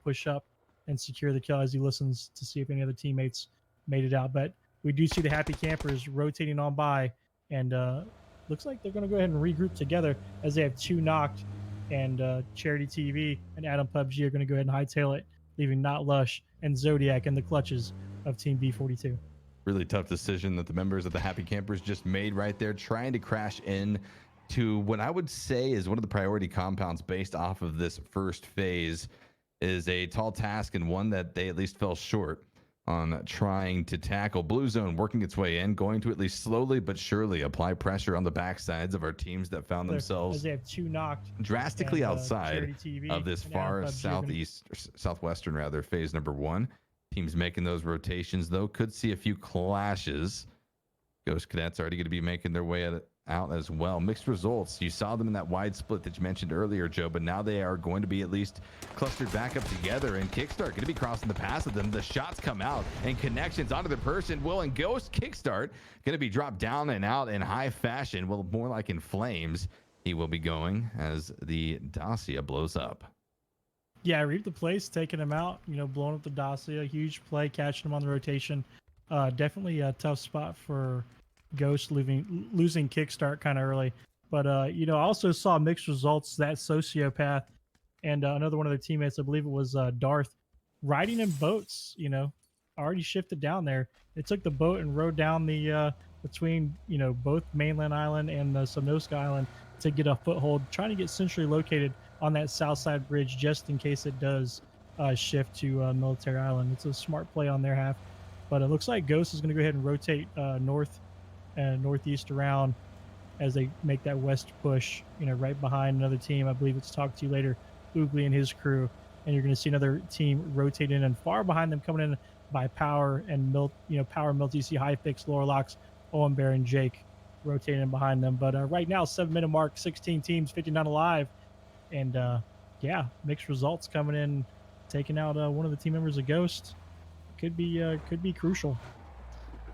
push up and secure the kill as he listens to see if any other teammates made it out. But we do see the happy campers rotating on by, and looks like they're going to go ahead and regroup together as they have 2 knocked, and Charity TV and Adam PUBG are going to go ahead and hightail it, leaving Not Lush and Zodiac in the clutches of Team B42. Really tough decision that the members of the Happy Campers just made right there, trying to crash in to what I would say is one of the priority compounds based off of this first phase. Is a tall task, and one that they at least fell short on trying to tackle. Blue Zone working its way in, going to at least slowly but surely apply pressure on the backsides of our teams that found themselves as they have 2 knocked drastically and, outside of this far southwestern rather phase number 1. Teams making those rotations though could see a few clashes. Ghost Cadets already going to be making their way out as well. Mixed results. You saw them in that wide split that you mentioned earlier, Joe, but now they are going to be at least clustered back up together, and Kickstart going to be crossing the pass of them. The shots come out and connections onto the person. Will and Ghost Kickstart going to be dropped down and out in high fashion. Well, more like in flames. He will be going as the Dacia blows up. Yeah, read the place, taking him out, blowing up the Dacia. Huge play, catching him on the rotation. Definitely a tough spot for Ghost, losing Kickstart kind of early. But, I also saw mixed results. That Sociopath and another one of their teammates, I believe it was Darth, riding in boats, already shifted down there. They took the boat and rode down the between, both Mainland Island and Somnoska Island to get a foothold, trying to get centrally located on that south side bridge just in case it does shift to Military Island. It's a smart play on their half. But it looks like Ghost is going to go ahead and rotate north and northeast around as they make that west push, right behind another team. I believe it's Talk To You Later, Oogly and his crew. And you're going to see another team rotate in, and far behind them coming in by Power and Power and Milt. You see High Fix, Lorlox, Owen Bear, and Jake rotating in behind them. But right now, 7-minute mark, 16 teams, 59 alive. And yeah, mixed results coming in, taking out one of the team members of Ghost. Could be crucial.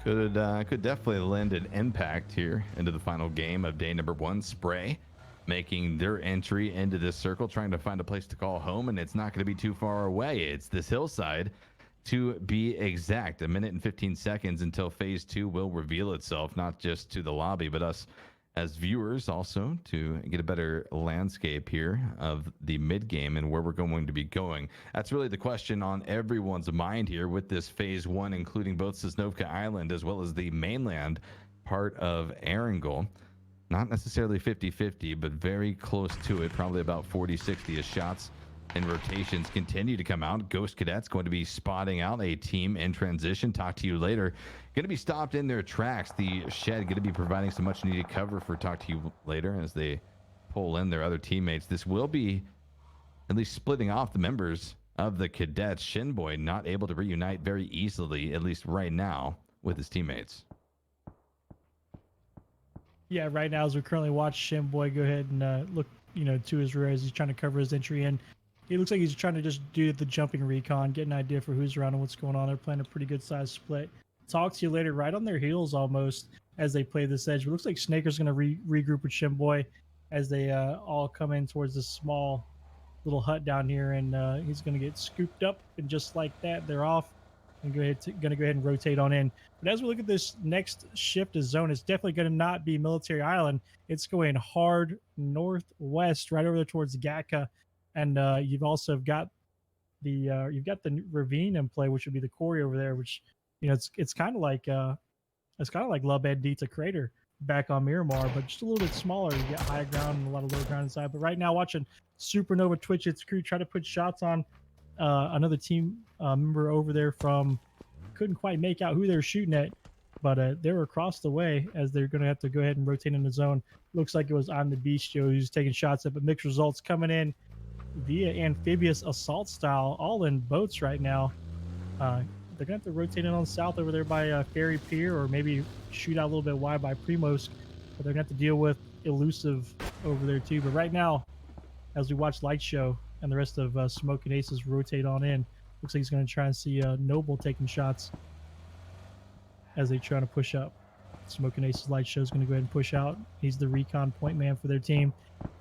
Could definitely lend an impact here into the final game of day number 1. Spray making their entry into this circle, trying to find a place to call home, and it's not going to be too far away. It's this hillside, to be exact. 1 minute and 15 seconds until phase 2 will reveal itself, not just to the lobby, but us as viewers also, to get a better landscape here of the mid game and where we're going to be going. That's really the question on everyone's mind here with this phase 1, including both Sosnovka Island as well as the mainland part of Erangel. Not necessarily 50-50, but very close to it, probably about 40-60 as shots and rotations continue to come out. Ghost Cadets going to be spotting out a team in transition. Talk To You Later going to be stopped in their tracks. The Shed going to be providing some much needed cover for Talk To You Later as they pull in their other teammates. This will be at least splitting off the members of the Cadets. Shinboy not able to reunite very easily, at least right now, with his teammates. Yeah, right now as we currently watch Shinboy go ahead and look, to his rear as he's trying to cover his entry in. He looks like he's trying to just do the jumping recon, get an idea for who's around and what's going on. They're playing a pretty good size split. Talk To You Later right on their heels almost as they play this edge. It looks like Snaker's going to regroup with Shinboy as they all come in towards this small little hut down here, and he's going to get scooped up, and just like that, they're off and going to go ahead and rotate on in. But as we look at this next shift of zone, it's definitely going to not be Military Island. It's going hard northwest, right over there towards Gatka. And you've also got the ravine in play, which would be the quarry over there, which it's kind of like La Bandita Crater back on Miramar, but just a little bit smaller. You get high ground and a lot of low ground inside. But right now, watching Supernova Twitch its crew try to put shots on another team member over there from, couldn't quite make out who they're shooting at, but they were across the way as they're going to have to go ahead and rotate in the zone. Looks like it was On The Bistio who's taking shots at, but mixed results coming in via amphibious assault style, all in boats right now. They're gonna have to rotate in on south over there by Ferry Pier, or maybe shoot out a little bit wide by Primosk, but they're gonna have to deal with Elusive over there too. But right now, as we watch Light Show and the rest of Smokin Aces rotate on in, looks like he's gonna try and see Noble taking shots as they try to push up. Smokin Aces Light Show is going to go ahead and push out. He's the recon point man for their team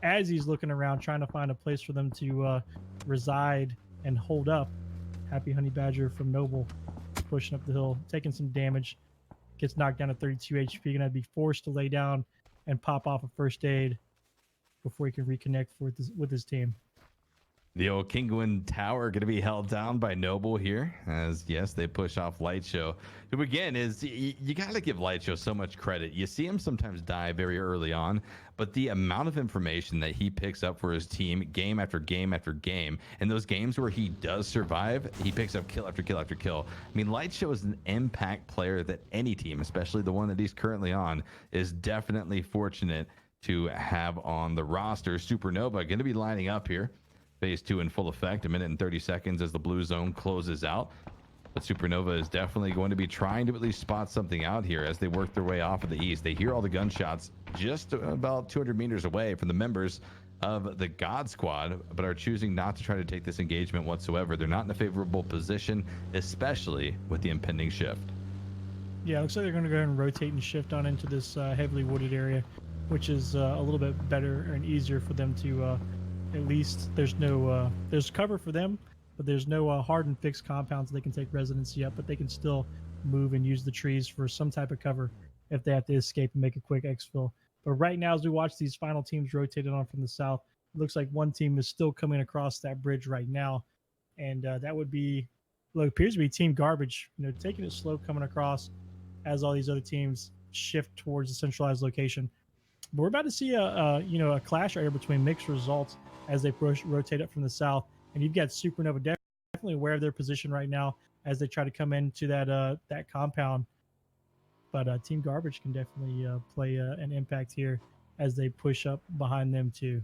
as he's looking around trying to find a place for them to reside and hold up. Happy Honey Badger from Noble pushing up the hill, taking some damage, gets knocked down to 32 HP, gonna be forced to lay down and pop off a first aid before he can reconnect with his team. The old Kingwin Tower going to be held down by Noble here, as yes, they push off Light Show, who again is, you got to give Light Show so much credit. You see him sometimes die very early on, but the amount of information that he picks up for his team game after game after game, and those games where he does survive, he picks up kill after kill after kill. I mean, Light Show is an impact player that any team, especially the one that he's currently on, is definitely fortunate to have on the roster. Supernova going to be lining up here. Phase 2 in full effect, 1 minute and 30 seconds as the blue zone closes out. But Supernova is definitely going to be trying to at least spot something out here as they work their way off of the east. They hear all the gunshots just about 200 meters away from the members of the God Squad, but are choosing not to try to take this engagement whatsoever. They're not in a favorable position, especially with the impending shift. Yeah, looks like they're going to go ahead and rotate and shift on into this heavily wooded area, which is a little bit better and easier for them to at least there's cover for them, but there's no hard and fixed compounds they can take residency up, but they can still move and use the trees for some type of cover if they have to escape and make a quick exfil. But right now, as we watch these final teams rotated on from the south, it looks like one team is still coming across that bridge right now, and that would be, well, it appears to be Team Garbage, taking it slow coming across as all these other teams shift towards the centralized location. But we're about to see a clash right here between mixed results as they rotate up from the south, and you've got Supernova definitely aware of their position right now as they try to come into that compound. But Team Garbage can definitely play an impact here as they push up behind them too.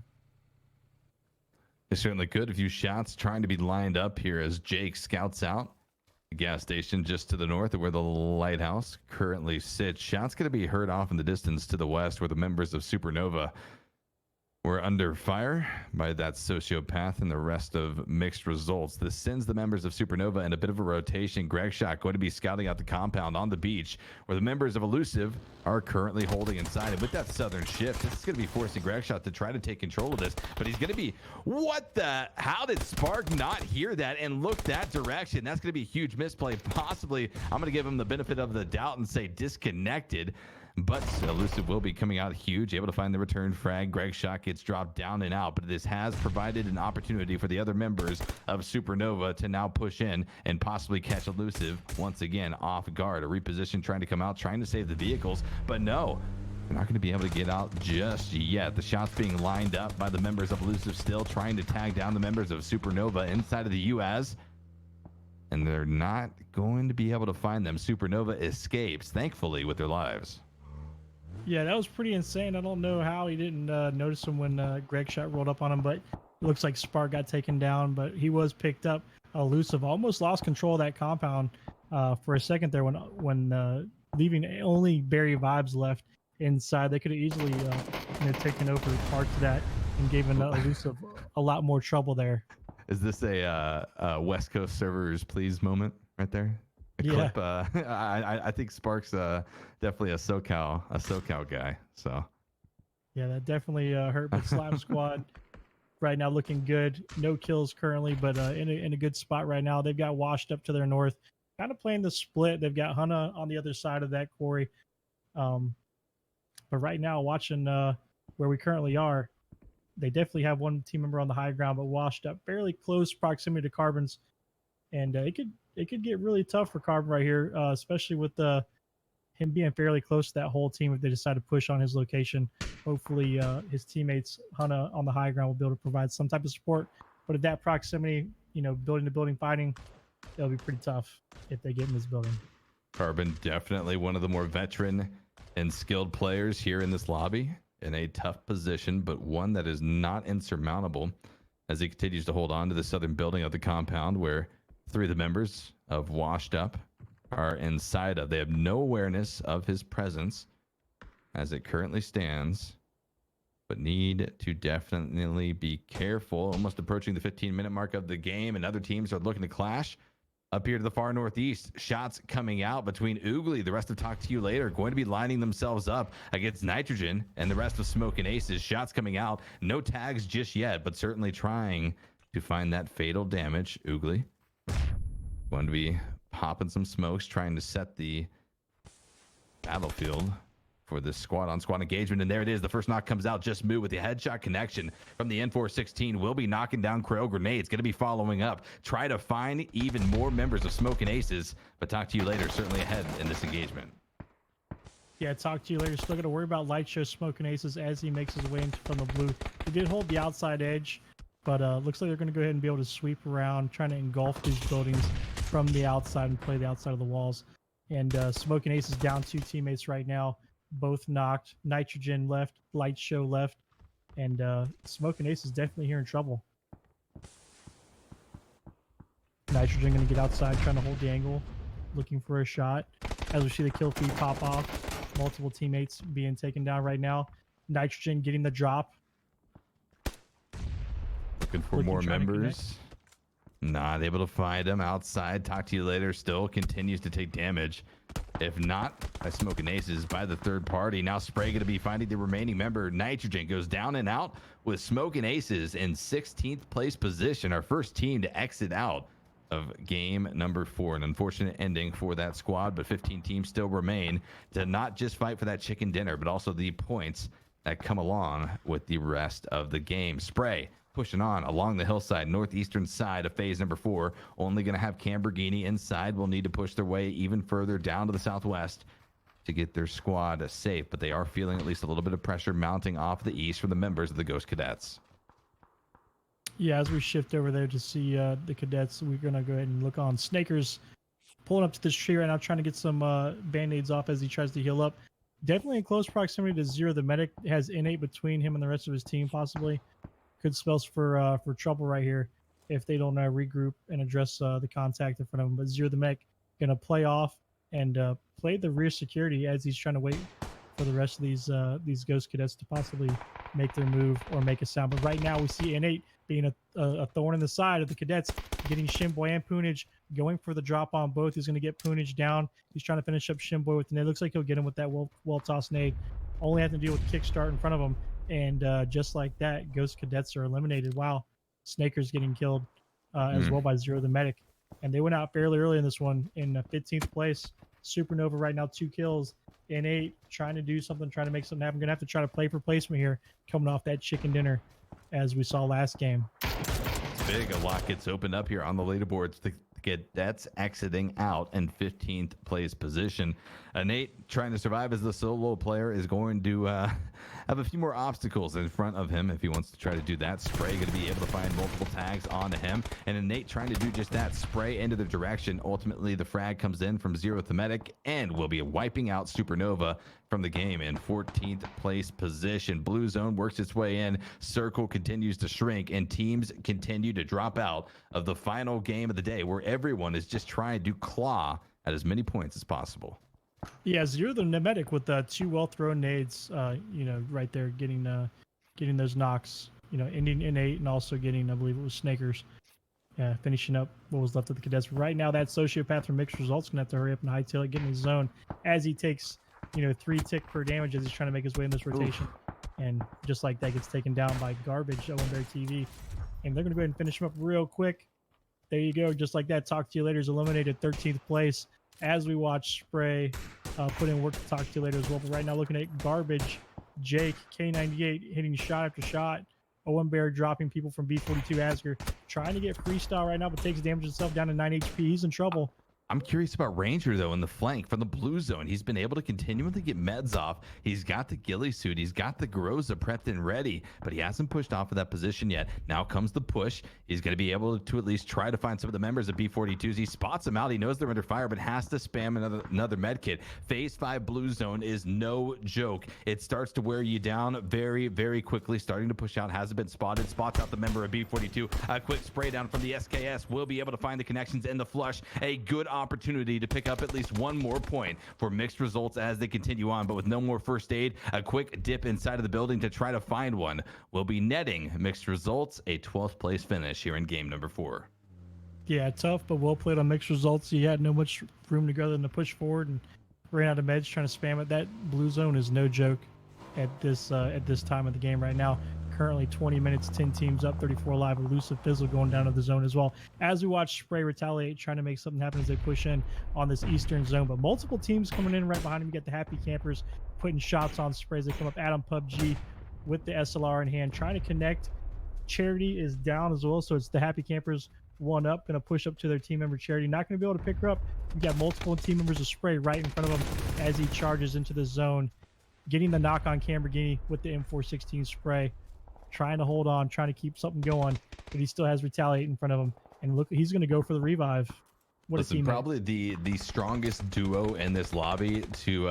They certainly could. A few shots trying to be lined up here as Jake scouts out the gas station just to the north of where the lighthouse currently sits. Shots going to be heard off in the distance to the west where the members of Supernova were under fire by that sociopath and the rest of mixed results. This sends the members of Supernova in a bit of a rotation. Greg Shot going to be scouting out the compound on the beach where the members of Elusive are currently holding inside. And with that southern shift, this is going to be forcing Greg Shot to try to take control of this. But he's going to be, how did Spark not hear that and look that direction? That's going to be a huge misplay. Possibly, I'm going to give him the benefit of the doubt and say disconnected. But Elusive will be coming out huge, able to find the return frag. Greg Shot gets dropped down and out, but this has provided an opportunity for the other members of Supernova to now push in and possibly catch Elusive once again off guard. A reposition trying to come out, trying to save the vehicles, but no. They're not going to be able to get out just yet. The shots being lined up by the members of Elusive, still trying to tag down the members of Supernova inside of the UAS. And they're not going to be able to find them. Supernova escapes, thankfully, with their lives. Yeah, that was pretty insane. I don't know how he didn't notice him when Greg Shot rolled up on him, but it looks like Spark got taken down, but he was picked up. Elusive almost lost control of that compound for a second there when leaving only Barry Vibes left inside. They could have easily taken over parts of that and given Elusive a lot more trouble there. Is this a West Coast servers please moment right there? Yeah. Clip, I think Spark's definitely a SoCal guy. So yeah, that definitely hurt. But Slap Squad right now looking good. No kills currently, but in a good spot right now. They've got Washed Up to their north, kind of playing the split. They've got Hunna on the other side of that quarry. But right now, watching where we currently are, they definitely have one team member on the high ground, but Washed Up fairly close proximity to Carbon's, and it could get really tough for Carbon right here, especially with him being fairly close to that whole team if they decide to push on his location. Hopefully his teammates, Hunna on the high ground, will be able to provide some type of support. But at that proximity, building to building fighting, it'll be pretty tough if they get in this building. Carbon, definitely one of the more veteran and skilled players here in this lobby, in a tough position, but one that is not insurmountable as he continues to hold on to the southern building of the compound where 3 of the members of Washed Up are inside of. They have no awareness of his presence as it currently stands, but need to definitely be careful. Almost approaching the 15-minute mark of the game, and other teams are looking to clash. Up here to the far northeast, shots coming out between Oogly, the rest of Talk to You Later, going to be lining themselves up against Nitrogen and the rest of Smokin Aces. Shots coming out, no tags just yet, but certainly trying to find that fatal damage. Oogly going to be popping some smokes, trying to set the battlefield for this squad on squad engagement. And there it is. The first knock comes out. Just Moo with the headshot connection from the N416 will be knocking down Crow grenades. Going to be following up. Try to find even more members of Smokin Aces, but talk to you later. Certainly ahead in this engagement. Yeah, talk to you later. Still got to worry about Light Show Smokin Aces as he makes his way into from the blue. He did hold the outside edge, but looks like they're going to go ahead and be able to sweep around, trying to engulf these buildings from the outside and play the outside of the walls. And Smokin Aces down 2 teammates right now. Both knocked. Nitrogen left, Light Show left, and Smokin Ace is definitely here in trouble. Nitrogen going to get outside, trying to hold the angle, looking for a shot. As we see the kill feed pop off, multiple teammates being taken down right now. Nitrogen getting the drop. Looking for more members. Not able to find him outside. Talk to you later. Still continues to take damage. If not by Smokin Aces, by the third party. Now Spray going to be finding the remaining member. Nitrogen goes down and out with Smokin Aces in 16th place position. Our first team to exit out of game number 4. An unfortunate ending for that squad, but 15 teams still remain to not just fight for that chicken dinner, but also the points that come along with the rest of the game. Spray pushing on along the hillside, northeastern side of phase number 4. Only going to have Camberghini inside. Will need to push their way even further down to the southwest to get their squad safe, but they are feeling at least a little bit of pressure mounting off the east from the members of the Ghost Cadets. Yeah, as we shift over there to see the Cadets, we're going to go ahead and look on Snakers pulling up to this tree right now, trying to get some band-aids off as he tries to heal up. Definitely in close proximity to Zero. The medic has innate between him and the rest of his team, possibly. Good spells for trouble right here if they don't regroup and address the contact in front of him. But Zero the Mech going to play off and play the rear security as he's trying to wait for the rest of these Ghost Cadets to possibly make their move or make a sound. But right now we see Innate being a thorn in the side of the Cadets, getting Shimboy and Poonage, going for the drop on both. He's going to get Poonage down. He's trying to finish up Shimboy with the nade. Looks like he'll get him with that well-tossed nade. Only have to deal with kickstart in front of him. And just like that, Ghost Cadets are eliminated. Wow. Snaker's getting killed as well by Zero the Medic. And they went out fairly early in this one in 15th place. Supernova right now, 2 kills. N8 trying to do something, trying to make something happen. Going to have to try to play for placement here, coming off that chicken dinner as we saw last game. It's big. A lot gets opened up here on the leaderboards. The Cadets exiting out in 15th place position. Nate, trying to survive as the solo player, is going to have a few more obstacles in front of him if he wants to try to do that. Spray going to be able to find multiple tags onto him, and Nate trying to do just that. Spray into the direction. Ultimately, the frag comes in from Zero Thematic and will be wiping out Supernova from the game in 14th place position. Blue zone works its way in. Circle continues to shrink, and teams continue to drop out of the final game of the day, where everyone is just trying to claw at as many points as possible. Yeah, Zero the Nemedic with 2 well-thrown nades, right there, getting those knocks, ending in 8 and also getting, I believe it was Snakers, finishing up what was left of the Cadets. Right now, that Sociopath from Mixed Results going to have to hurry up and hightail it, get in his zone as he takes, 3 tick per damage as he's trying to make his way in this rotation. Oof. And just like that, gets taken down by Garbage, Owen Bear TV. And they're going to go ahead and finish him up real quick. There you go. Just like that, Talk to You Later is eliminated 13th place as we watch Spray put in work to Talk to You Later as well. But right now, looking at Garbage, Jake, K98 hitting shot after shot. Owen Bear dropping people from B42 Asger. Trying to get freestyle right now, but takes damage himself down to 9 HP. He's in trouble. I'm curious about Ranger, though, in the flank from the blue zone. He's been able to continually get meds off. He's got the ghillie suit. He's got the Groza prepped and ready, but he hasn't pushed off of that position yet. Now comes the push. He's going to be able to at least try to find some of the members of B42s. He spots them out. He knows they're under fire, but has to spam another med kit. Phase 5 blue zone is no joke. It starts to wear you down very, very quickly. Starting to push out. Hasn't been spotted. Spots out the member of B42. A quick spray down from the SKS. Will be able to find the connections and the flush. A good opportunity to pick up at least 1 more point for Mixed Results as they continue on, but with no more first aid, a quick dip inside of the building to try to find one will be netting Mixed Results a 12th place finish here in game number 4. Yeah, tough, but well played on Mixed Results. He had no much room to go than to push forward and ran out of meds trying to spam it. That blue zone is no joke at this time of the game right now. currently 20 minutes, 10 teams up, 34 live. Elusive Fizzle going down to the zone as well. As we watch Spray retaliate, trying to make something happen as they push in on this eastern zone. But multiple teams coming in right behind him. You get the Happy Campers putting shots on Spray as they come up. Adam PUBG with the SLR in hand, trying to connect. Charity is down as well, so it's the Happy Campers one up, going to push up to their team member Charity. Not going to be able to pick her up. You got multiple team members of Spray right in front of him as he charges into the zone, getting the knock on Lamborghini with the M416 Spray, trying to hold on, trying to keep something going, but he still has Retaliate in front of him. And look, he's going to go for the revive. What Listen, a teammate. probably the strongest duo in this lobby to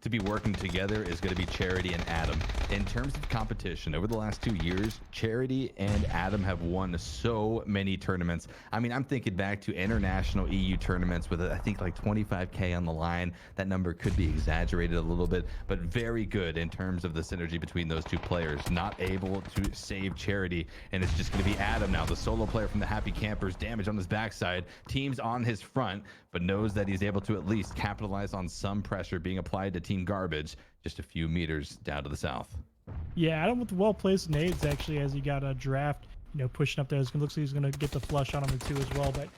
to be working together is going to be Charity and Adam. In terms of competition, over the last 2 years, Charity and Adam have won so many tournaments. I mean, I'm thinking back to international EU tournaments with, I think, like 25K on the line. That number could be exaggerated a little bit, but very good in terms of the synergy between those two players. Not able to save Charity, and it's just going to be Adam now, the solo player from the Happy Campers. Damage on his backside. Teams on his front, but knows that he's able to at least capitalize on some pressure being applied to Team Garbage just a few meters down to the south. Yeah, Adam with the well-placed nades actually, as he got a draft, pushing up there. It looks like he's going to get the flush on him too as well, but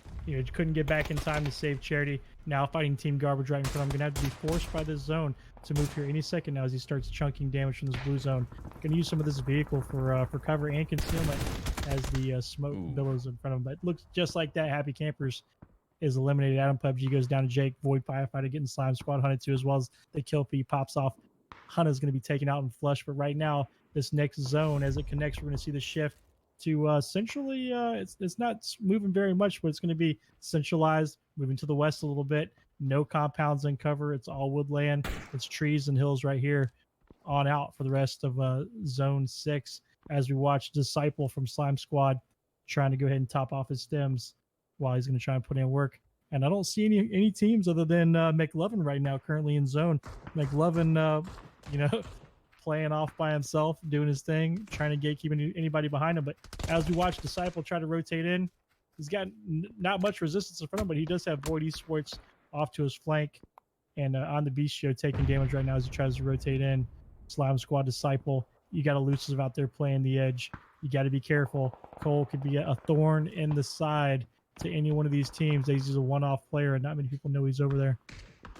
couldn't get back in time to save Charity. Now fighting Team Garbage right in front of him. Going to have to be forced by this zone to move here any second now as he starts chunking damage from this blue zone. Going to use some of this vehicle for cover and concealment as the smoke billows in front of him. But it looks just like that. Happy Campers is eliminated. Adam PUBG goes down to Jake. Void Firefighter getting Slime Squad hunted too, as well as the kill feed pops off. Hunter's going to be taken out and flush, but right now, this next zone, as it connects, we're going to see the shift to centrally. It's not moving very much, but it's going to be centralized, moving to the west a little bit. No compounds in cover. It's all woodland. It's trees and hills right here on out for the rest of Zone 6 as we watch Disciple from Slime Squad trying to go ahead and top off his stems while he's going to try and put in work. And I don't see any teams other than McLovin right now currently in zone. McLovin, playing off by himself, doing his thing, trying to gatekeep anybody behind him. But as we watch Disciple try to rotate in, he's got not much resistance in front of him, but he does have Void Esports off to his flank. And on the Bistio taking damage right now as he tries to rotate in. Slime Squad Disciple, you got Elusive out there playing the edge. You got to be careful. Cole could be a thorn in the side to any one of these teams. He's just a one-off player, and not many people know he's over there.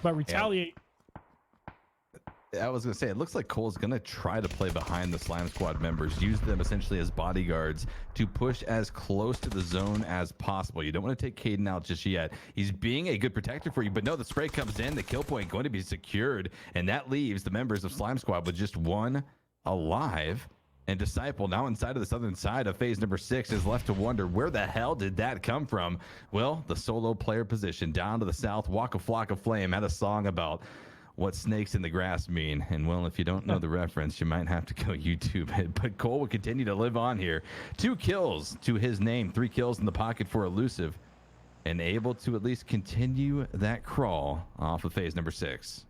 But Retaliate. I was going to say, it looks like Cole's going to try to play behind the Slime Squad members, use them essentially as bodyguards to push as close to the zone as possible. You don't want to take Caden out just yet. He's being a good protector for you, but no, the spray comes in, the kill point going to be secured, and that leaves the members of Slime Squad with just one alive. And Disciple, now inside of the southern side of phase number 6, is left to wonder, where the hell did that come from? Well, the solo player position down to the south, Walk a Flock of Flame had a song about what snakes in the grass mean. And well, if you don't know the reference, you might have to go YouTube it. But Cole will continue to live on here. 2 kills to his name, 3 kills in the pocket for Elusive, and able to at least continue that crawl off of phase number 6.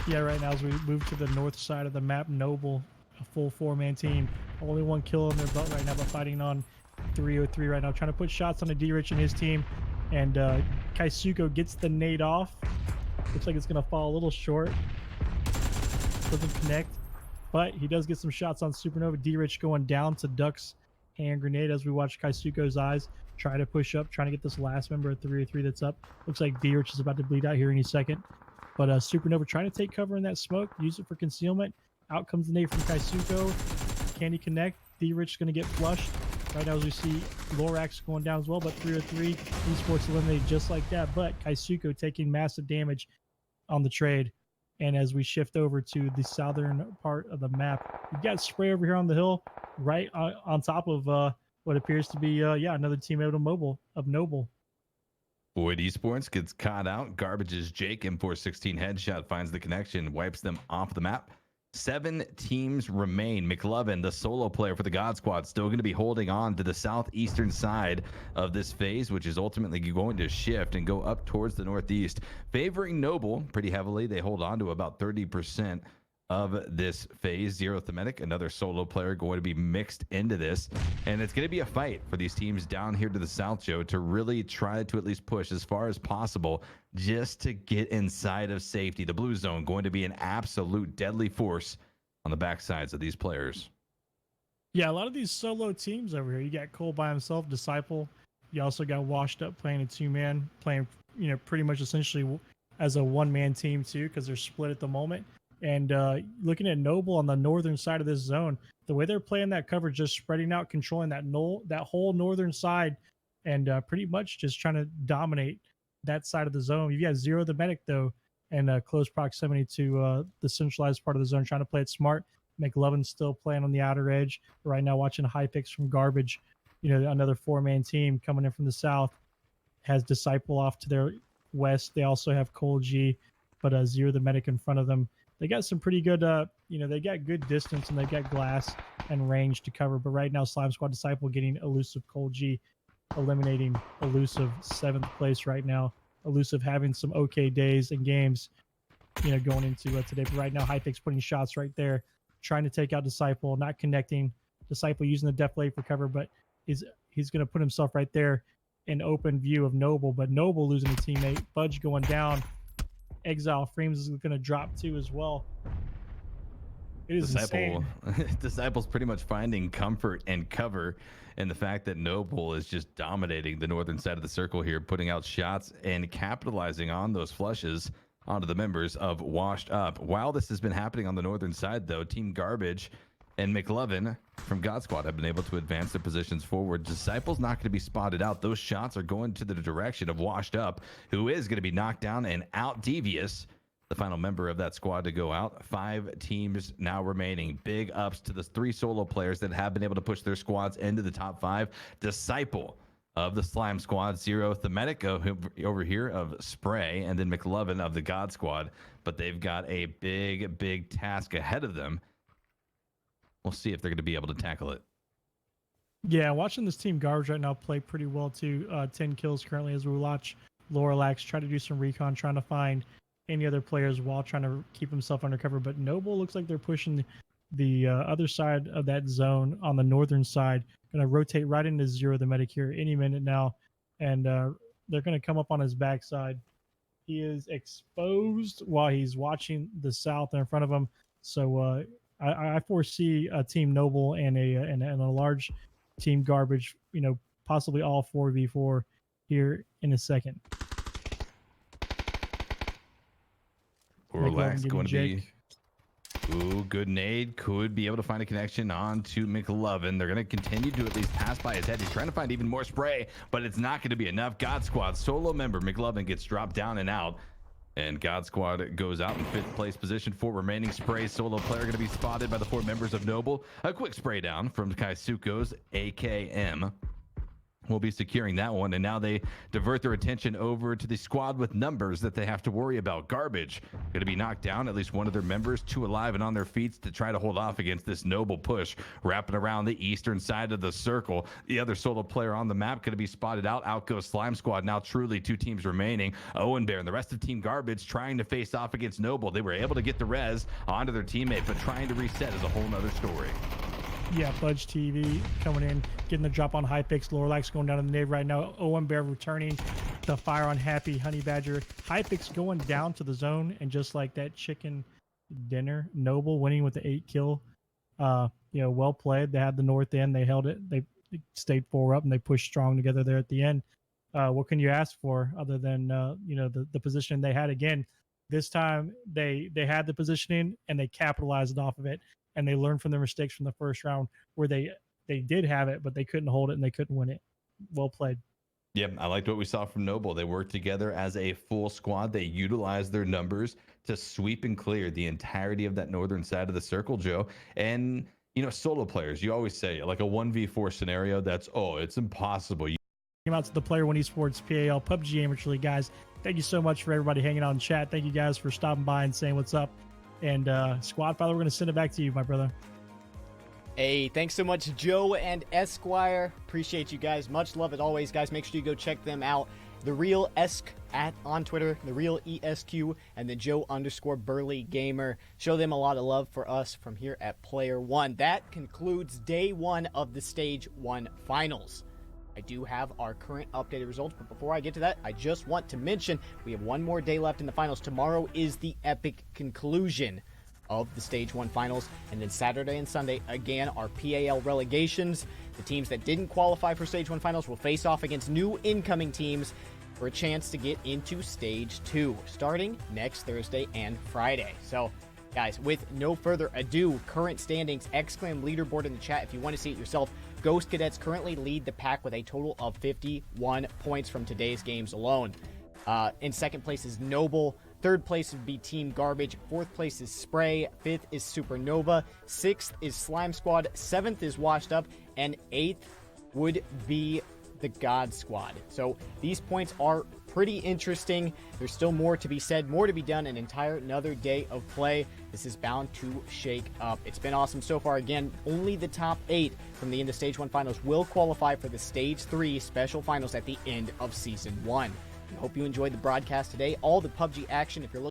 Yeah, right now as we move to the north side of the map, Noble, a full 4-man team. Only 1 kill in their belt right now, but fighting on 303 right now, trying to put shots on a D-Rich and his team. And Kaisuko gets the nade off. Looks like it's going to fall a little short. Doesn't connect, but he does get some shots on Supernova. D-Rich going down to Duck's hand grenade as we watch Kaisuko's eyes try to push up, trying to get this last member of 303 that's up. Looks like D-Rich is about to bleed out here any second. But Supernova trying to take cover in that smoke, use it for concealment. Out comes the nade from Kaisuko. Can he connect? D-Rich going to get flushed. Right now as we see Lorax going down as well, but 303 Esports eliminated just like that. But Kaisuko taking massive damage on the trade. And as we shift over to the southern part of the map, we've got Spray over here on the hill, right on top of what appears to be, another teammate of Noble. Void Esports gets caught out. Garbage's Jake M416 headshot finds the connection, wipes them off the map. 7 teams remain. McLovin, the solo player for the God Squad, still going to be holding on to the southeastern side of this phase, which is ultimately going to shift and go up towards the northeast, favoring Noble pretty heavily. They hold on to about 30% of this phase. Zero Thematic, another solo player, going to be mixed into this, and it's going to be a fight for these teams down here to the south, Joe, to really try to at least push as far as possible just to get inside of safety. The blue zone going to be an absolute deadly force on the backsides of these players. Yeah, a lot of these solo teams over here. You got Cole by himself, Disciple. You also got Washed Up playing a two-man, playing pretty much essentially as a one-man team too, because they're split at the moment. And looking at Noble on the northern side of this zone, the way they're playing that coverage, just spreading out, controlling that whole northern side, and pretty much just trying to dominate that side of the zone. You got Zero the Medic though, and close proximity to the centralized part of the zone, trying to play it smart. McLovin's still playing on the outer edge right now, watching high picks from Garbage. Another four-man team coming in from the south has Disciple off to their west. They also have Cole G, but Zero the Medic in front of them. They got some pretty good, they got good distance and they got glass and range to cover. But right now, Slime Squad Disciple getting elusive Cole G, eliminating elusive 7th place right now. Elusive having some okay days and games, going into today. But right now, Hypix putting shots right there, trying to take out Disciple, not connecting. Disciple using the def late for cover, but he's going to put himself right there in open view of Noble. But Noble losing a teammate, Budge going down. Exile Frames is going to drop too as well. It is insane. Disciple's pretty much finding comfort and cover in the fact that Noble is just dominating the northern side of the circle here, putting out shots and capitalizing on those flushes onto the members of Washed Up. While this has been happening on the northern side, though, Team Garbage and McLovin from God Squad have been able to advance their positions forward. Disciple's not going to be spotted out. Those shots are going to the direction of Washed Up, who is going to be knocked down and out Devious, the final member of that squad to go out. 5 teams now remaining. Big ups to the 3 solo players that have been able to push their squads into the top 5. Disciple of the Slime Squad, Zero Thematic over here of Spray, and then McLovin of the God Squad. But they've got a big task ahead of them. We'll see if they're going to be able to tackle it. Yeah, watching this team Garbage right now play pretty well too. 10 kills currently as we watch Lorelax try to do some recon, trying to find any other players while trying to keep himself undercover. But Noble looks like they're pushing the other side of that zone on the northern side. Going to rotate right into Zero the Medic here any minute now. And they're going to come up on his backside. He is exposed while he's watching the south in front of him. So I foresee a Team Noble and a large Team Garbage, possibly all 4v4 here in a second. Relax, going to be... Ooh, good nade. Could be able to find a connection on to McLovin. They're going to continue to at least pass by his head. He's trying to find even more spray, but it's not going to be enough. God Squad solo member McLovin gets dropped down and out. And God Squad goes out in 5th place position. 4 remaining sprays. Solo player going to be spotted by the 4 members of Noble. A quick spray down from Kaisuko's AKM. Will be securing that one, and now they divert their attention over to the squad with numbers that they have to worry about. Garbage going to be knocked down, at least one of their members, 2 alive and on their feet to try to hold off against this Noble push wrapping around the eastern side of the circle. The other solo player on the map going to be spotted out. Out goes Slime Squad. Now truly 2 teams remaining. Owen Bear and the rest of Team Garbage trying to face off against Noble. They were able to get the res onto their teammate, but trying to reset is a whole nother story. Yeah, Budge TV coming in, getting the drop on Hypix. Lorelax going down in the nave right now. Owen Bear returning the fire on Happy Honey Badger. Hypix going down to the zone, and just like that chicken dinner, Noble winning with the 8 kill. Well played. They had the north end. They held it. They stayed 4 up, and they pushed strong together there at the end. What can you ask for other than the position they had? Again, this time they had the positioning and they capitalized off of it. And they learned from their mistakes from the first round where they did have it, but they couldn't hold it and they couldn't win it. Well played. Yep, I liked what we saw from Noble. They worked together as a full squad. They utilized their numbers to sweep and clear the entirety of that northern side of the circle, Joe. And, solo players, you always say, like a 1v4 scenario, it's impossible. Came out to the Player One Esports PAL PUBG Amateur League, guys. Thank you so much for everybody hanging out in chat. Thank you guys for stopping by and saying what's up. And Squad Father, we're going to send it back to you, my brother. Hey, thanks so much, Joe and Esquire. Appreciate you guys. Much love as always, guys. Make sure you go check them out. The Real Esk on Twitter, The Real ESQ, and the Joe_Burley Gamer. Show them a lot of love for us from here at Player One. That concludes day 1 of the Stage 1 Finals. I do have our current updated results, but before I get to that, I just want to mention we have one more day left in the finals. Tomorrow is the epic conclusion. of the Stage 1 finals. And then Saturday and Sunday, again, are PAL relegations. The teams that didn't qualify for Stage 1 finals will face off against new incoming teams for a chance to get into Stage 2, starting next Thursday and Friday. So, guys, with no further ado, current standings, Exclaim leaderboard in the chat if you want to see it yourself. Ghost Cadets currently lead the pack with a total of 51 points from today's games alone. In second place is Noble. Third place would be Team Garbage. Fourth place is Spray. Fifth is Supernova. Sixth is Slime Squad. Seventh is Washed Up. And eighth would be the God Squad. So these points are pretty interesting. There's still more to be said, more to be done, another day of play. This is bound to shake up. It's been awesome so far. Again, only the top 8 from the end of Stage 1 finals will qualify for the Stage 3 special finals at the end of Season 1. I hope you enjoyed the broadcast today. All the PUBG action, if you're looking